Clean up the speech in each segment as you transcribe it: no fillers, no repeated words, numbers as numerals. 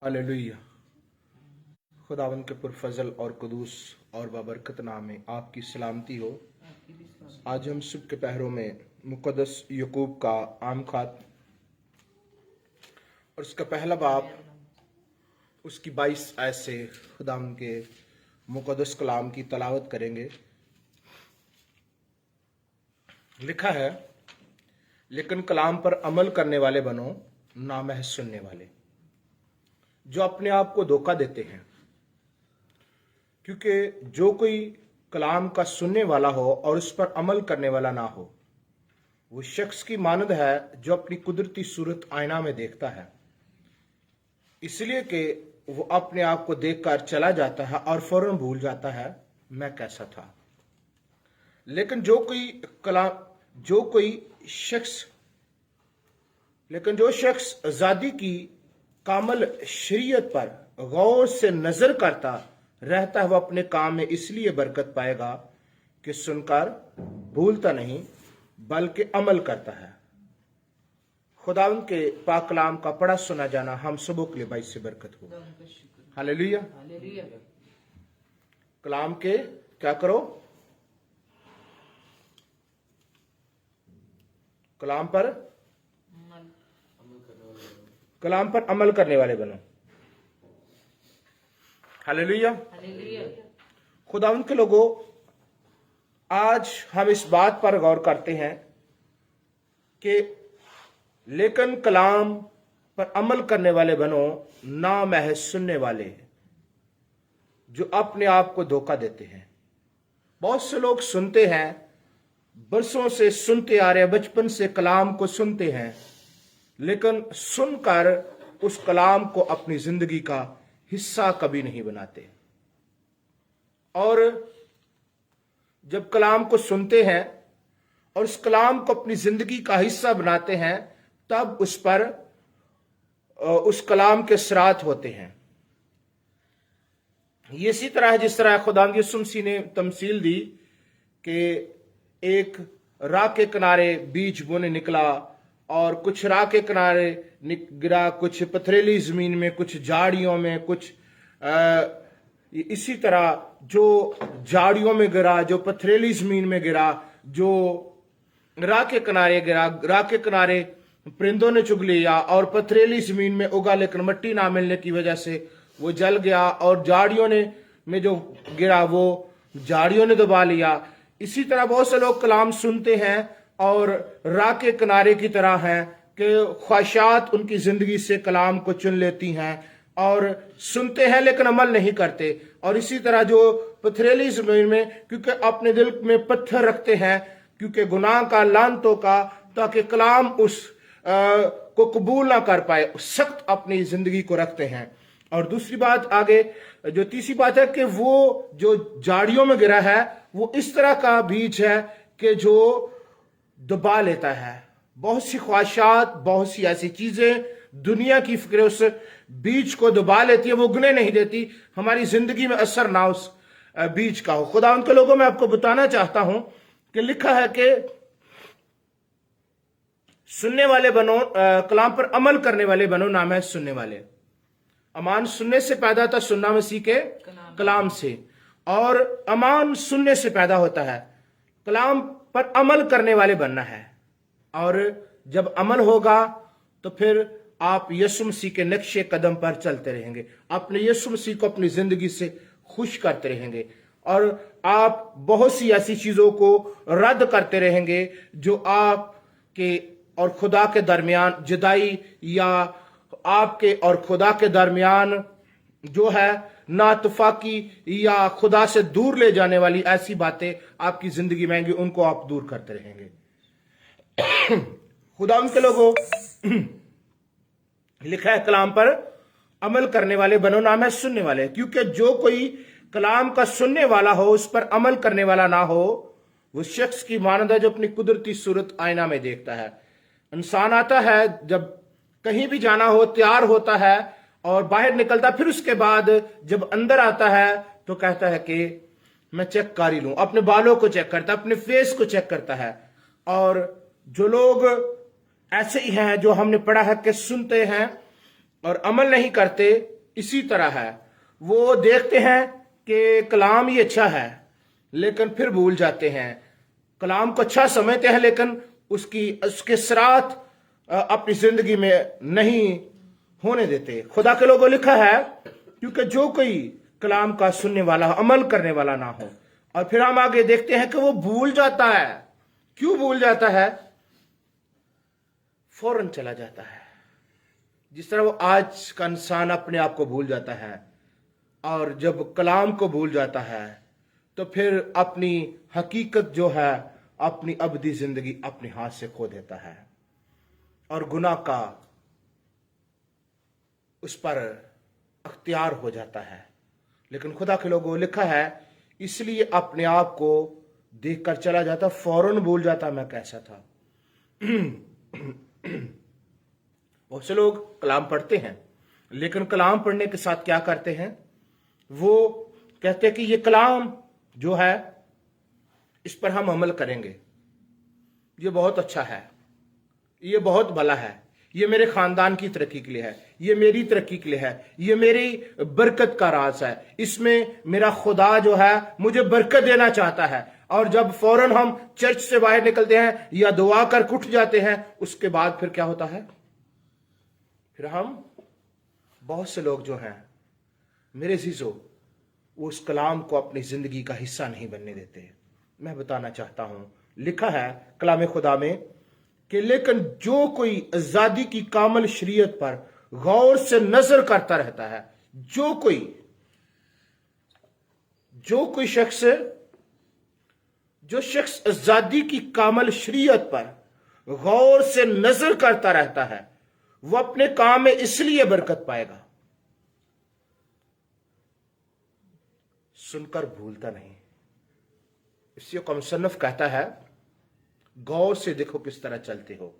Hallelujah. खुदावंद के पुरफजल और कुदूस और बाबरकत नाम में आपकी सलामती हो। आज हम सुबह के पहरों में मुक़द्दस यकूब का आम खात और उसका पहला बाब उसकी 22 आयत से खुदावंद के मुक़द्दस कलाम की तलावत करेंगे। लिखा है, लेकिन कलाम पर अमल करने वाले बनो, ना महज सुनने वाले जो अपने आप को धोखा देते हैं। क्योंकि जो कोई कलाम का सुनने वाला हो और उस पर अमल करने वाला ना हो, वो शख्स की मानद है जो अपनी कुदरती सूरत आईना में देखता है, इसलिए कि वो अपने आप को देखकर चला जाता है और फौरन भूल जाता है मैं कैसा था। लेकिन जो शख्स आजादी की कामल शरीयत पर गौर से नजर करता रहता है, वो अपने काम में इसलिए बरकत पाएगा कि सुनकर भूलता नहीं बल्कि अमल करता है। खुदावंद के पाक कलाम का पढ़ा सुना जाना हम सबों के लिए बाइस से बरकत हो। हालेलुया। कलाम के क्या करो? कलाम पर अमल करने वाले बनो। हालेलुया। खुदावंद के लोगों, आज हम इस बात पर गौर करते हैं कि लेकिन कलाम पर अमल करने वाले बनो, ना महज सुनने वाले जो अपने आप को धोखा देते हैं। बहुत से लोग सुनते हैं, बरसों से सुनते आ रहे हैं, बचपन से कलाम को सुनते हैं, लेकिन सुनकर उस कलाम को अपनी जिंदगी का हिस्सा कभी नहीं बनाते। और जब कलाम को सुनते हैं और उस कलाम को अपनी जिंदगी का हिस्सा बनाते हैं, तब उस पर उस कलाम के असरात होते हैं। ये इसी तरह है जिस तरह खुदावंद यीशु मसीह ने तमसील दी कि एक राह के किनारे बीज बोने निकला और कुछ राह के किनारे गिरा, कुछ पथरीली जमीन में, कुछ झाड़ियों में, कुछ इसी तरह जो झाड़ियों में गिरा, जो पथरीली जमीन में गिरा, जो राह के किनारे गिरा, राह के किनारे परिंदों ने चुग लिया और पथरीली जमीन में उगा, लेकिन मिट्टी ना मिलने की वजह से वो जल गया, और झाड़ियों में जो गिरा वो झाड़ियों ने दबा लिया। इसी तरह बहुत से लोग कलाम सुनते हैं और राह के किनारे की तरह हैं कि ख्वाहिशात उनकी जिंदगी से कलाम को चुन लेती हैं और सुनते हैं लेकिन अमल नहीं करते। और इसी तरह जो पथरीली जमीन में, क्योंकि अपने दिल में पत्थर रखते हैं, क्योंकि गुनाह का, लानतों का, ताकि कलाम उस को कबूल ना कर पाए, सख्त अपनी जिंदगी को रखते हैं। और दूसरी बात आगे, जो तीसरी बात है कि वो जो झाड़ियों में गिरा है वो इस तरह का बीज है कि जो दबा लेता है। बहुत सी ख्वाहिशात, बहुत सी ऐसी चीजें, दुनिया की फिक्रें उस बीज को दबा लेती है, वो उगने नहीं देती, हमारी जिंदगी में असर ना उस बीज का हो। खुदावंद के लोगों, मैं आपको बताना चाहता हूं कि लिखा है कि सुनने वाले बनो, कलाम पर अमल करने वाले बनो, ना महज सुनने वाले। अमान सुनने से पैदा था, सुनना मसीह के कलाम से, और अमान सुनने से पैदा होता है। कलाम पर अमल करने वाले बनना है, और जब अमल होगा तो फिर आप यीशु मसीह के नक्शे कदम पर चलते रहेंगे, अपने यीशु मसीह को अपनी जिंदगी से खुश करते रहेंगे, और आप बहुत सी ऐसी चीजों को रद्द करते रहेंगे जो आपके और खुदा के दरमियान जुदाई, या आपके और खुदा के दरमियान जो है नातफाकी या खुदा से दूर ले जाने वाली ऐसी बातें आपकी जिंदगी में आएंगी, उनको आप दूर करते रहेंगे। खुदा उनके लोगों, लिखा है कलाम पर अमल करने वाले बनो, ना महज सुनने वाले। क्योंकि जो कोई कलाम का सुनने वाला हो, उस पर अमल करने वाला ना हो, वो शख्स की मानद है जो अपनी कुदरती सूरत आईना में देखता है। इंसान आता है, जब कहीं भी जाना हो तैयार होता है और बाहर निकलता, फिर उसके बाद जब अंदर आता है तो कहता है कि मैं चेक कर ही लूं, अपने बालों को चेक करता है, अपने फेस को चेक करता है। और जो लोग ऐसे ही हैं, जो हमने पढ़ा है कि सुनते हैं और अमल नहीं करते, इसी तरह है। वो देखते हैं कि कलाम ही अच्छा है, लेकिन फिर भूल जाते हैं। कलाम को अच्छा समझते हैं, लेकिन उसके असरात अपनी जिंदगी में नहीं होने देते। खुदा के लोगों लिखा है, क्योंकि जो कोई कलाम का सुनने वाला अमल करने वाला ना हो। और फिर हम आगे देखते हैं कि वो भूल जाता है। क्यों भूल जाता है? फौरन चला जाता है। जिस तरह वो आज का इंसान अपने आप को भूल जाता है, और जब कलाम को भूल जाता है तो फिर अपनी हकीकत जो है, अपनी अबदी जिंदगी अपने हाथ से खो देता है, और गुनाह का उस पर अख्तियार हो जाता है। लेकिन खुदा के लोगों लिखा है, इसलिए अपने आप को देखकर चला जाता, फौरन भूल जाता मैं कैसा था। बहुत से लोग कलाम पढ़ते हैं, लेकिन कलाम पढ़ने के साथ क्या करते हैं? वो कहते हैं कि ये कलाम जो है, इस पर हम अमल करेंगे, ये बहुत अच्छा है, ये बहुत भला है, ये मेरे खानदान की तरक्की के लिए है, ये मेरी तरक्की के लिए है, ये मेरी बरकत का राज है, इसमें मेरा खुदा जो है मुझे बरकत देना चाहता है। और जब फौरन हम चर्च से बाहर निकलते हैं या दुआ कर उठ जाते हैं, उसके बाद फिर क्या होता है? फिर हम, बहुत से लोग जो हैं मेरे अजीजों, वो उस कलाम को अपनी जिंदगी का हिस्सा नहीं बनने देते। मैं बताना चाहता हूं, लिखा है कलाम खुदा में कि लेकिन जो कोई आजादी की कामल शरीयत पर गौर से नजर करता रहता है, जो कोई शख्स आजादी की कामल शरीयत पर गौर से नजर करता रहता है, वो अपने काम में इसलिए बरकत पाएगा, सुनकर भूलता नहीं। इसी को मुसन्निफ कहता है, गौर से देखो किस तरह चलते हो।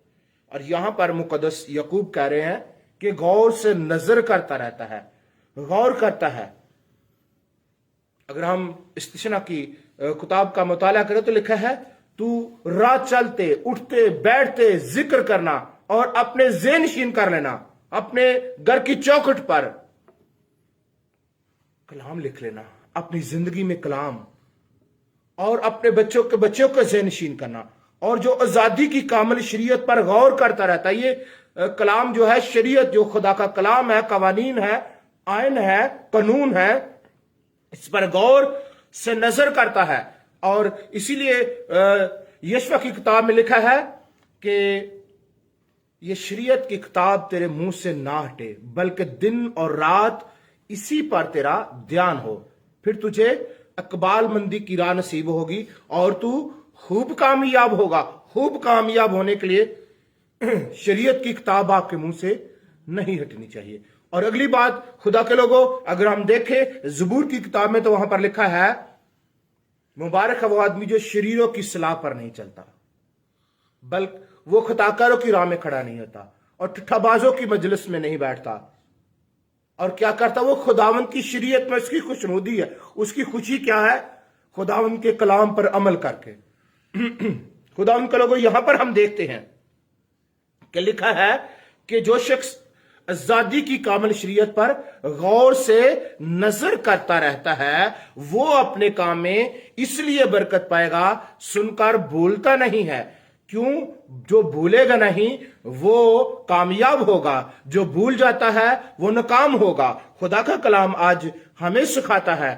और यहां पर मुकद्दस यकूब कह रहे हैं कि गौर से नजर करता रहता है, गौर करता है। अगर हम इस्तिशना की किताब का मुताला करें तो लिखा है, तू रात चलते उठते बैठते जिक्र करना और अपने ज़ेहनशीन कर लेना, अपने घर की चौखट पर कलाम लिख लेना, अपनी जिंदगी में कलाम, और अपने बच्चों को ज़ेहनशीन करना। और जो आजादी की कामिल शरीयत पर गौर करता रहता है, ये कलाम जो है, शरीयत जो खुदा का कलाम है, कवानीन है, आयन है, कानून है, इस पर गौर से नजर करता है। और इसीलिए यशवा की किताब में लिखा है कि ये शरीयत की किताब तेरे मुंह से ना हटे, बल्कि दिन और रात इसी पर तेरा ध्यान हो, फिर तुझे अकबाल मंदी की राह नसीब होगी और तू खूब कामयाब होगा। खूब कामयाब होने के लिए शरीयत की किताब आपके मुंह से नहीं हटनी चाहिए। और अगली बात, खुदा के लोगों, अगर हम देखें ज़बूर की किताब में, तो वहां पर लिखा है, मुबारक है वो आदमी जो शरीरों की सलाह पर नहीं चलता, बल्कि वो खताकारों की राह में खड़ा नहीं होता और ठट्ठाबाजों की मजलिस में नहीं बैठता। और क्या करता? वो खुदावंद की शरीयत में उसकी खुशनुदी है। उसकी खुशी क्या है? खुदावंद के कलाम पर अमल करके। खुदावंद के लोगों, यहां पर हम देखते हैं कि लिखा है कि जो शख्स आजादी की कामिल शरीयत पर गौर से नजर करता रहता है, वो अपने काम में इसलिए बरकत पाएगा, सुनकर भूलता नहीं है। क्यों? जो भूलेगा नहीं वो कामयाब होगा, जो भूल जाता है वो नाकाम होगा। खुदा का कलाम आज हमें सिखाता है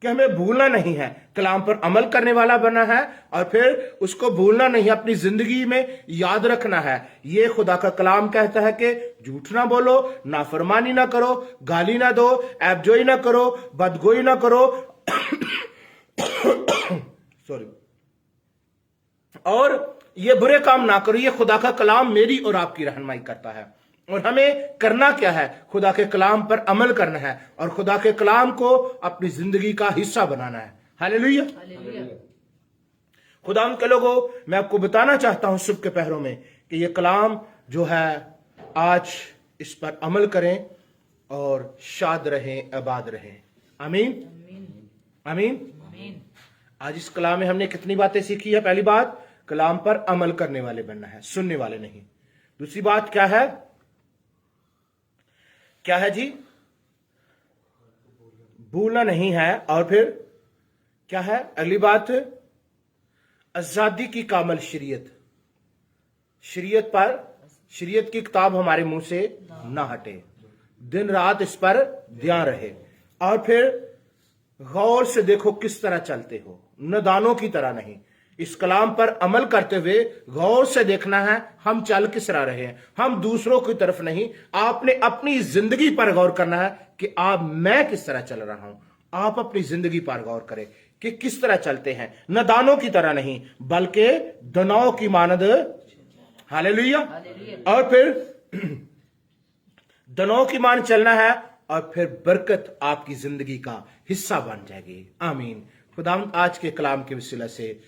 कि हमें भूलना नहीं है, कलाम पर अमल करने वाला बना है, और फिर उसको भूलना नहीं, अपनी जिंदगी में याद रखना है। ये खुदा का कलाम कहता है कि झूठ ना बोलो, नाफरमानी ना करो, गाली ना दो, ऐबजोई ना करो, बदगोई ना करो सॉरी, और ये बुरे काम ना करो। ये खुदा का कलाम मेरी और आपकी रहनुमाई करता है। और हमें करना क्या है? खुदा के कलाम पर अमल करना है और खुदा के कलाम को अपनी जिंदगी का हिस्सा बनाना है। हालेलुया। खुदा के लोगों, मैं आपको बताना चाहता हूं सुबह के पहरों में कि ये कलाम जो है, आज इस पर अमल करें और शाद रहें, आबाद रहें। आमीन, आमीन। आज इस कलाम में हमने कितनी बातें सीखी है? पहली बात, कलाम पर अमल करने वाले बनना है, सुनने वाले नहीं। दूसरी बात क्या है? क्या है जी? भूलना नहीं है। और फिर क्या है अगली बात? आजादी की कामल शरीयत। शरीयत पर, शरीयत की किताब हमारे मुंह से ना हटे, दिन रात इस पर ध्यान रहे। और फिर गौर से देखो किस तरह चलते हो, नादानों की तरह नहीं। इस कलाम पर अमल करते हुए गौर से देखना है हम चल किस तरह रहे हैं, हम दूसरों की तरफ नहीं। आपने अपनी जिंदगी पर गौर करना है कि आप, मैं किस तरह चल रहा हूं। आप अपनी जिंदगी पर गौर करें कि किस तरह चलते हैं, नादानों की तरह नहीं बल्कि दानवों की मानद। हालेलुया। और फिर दानवों की मान चलना है और फिर बरकत आपकी जिंदगी का हिस्सा बन जाएगी। आमीन। खुदावंद आज के कलाम के वसीला से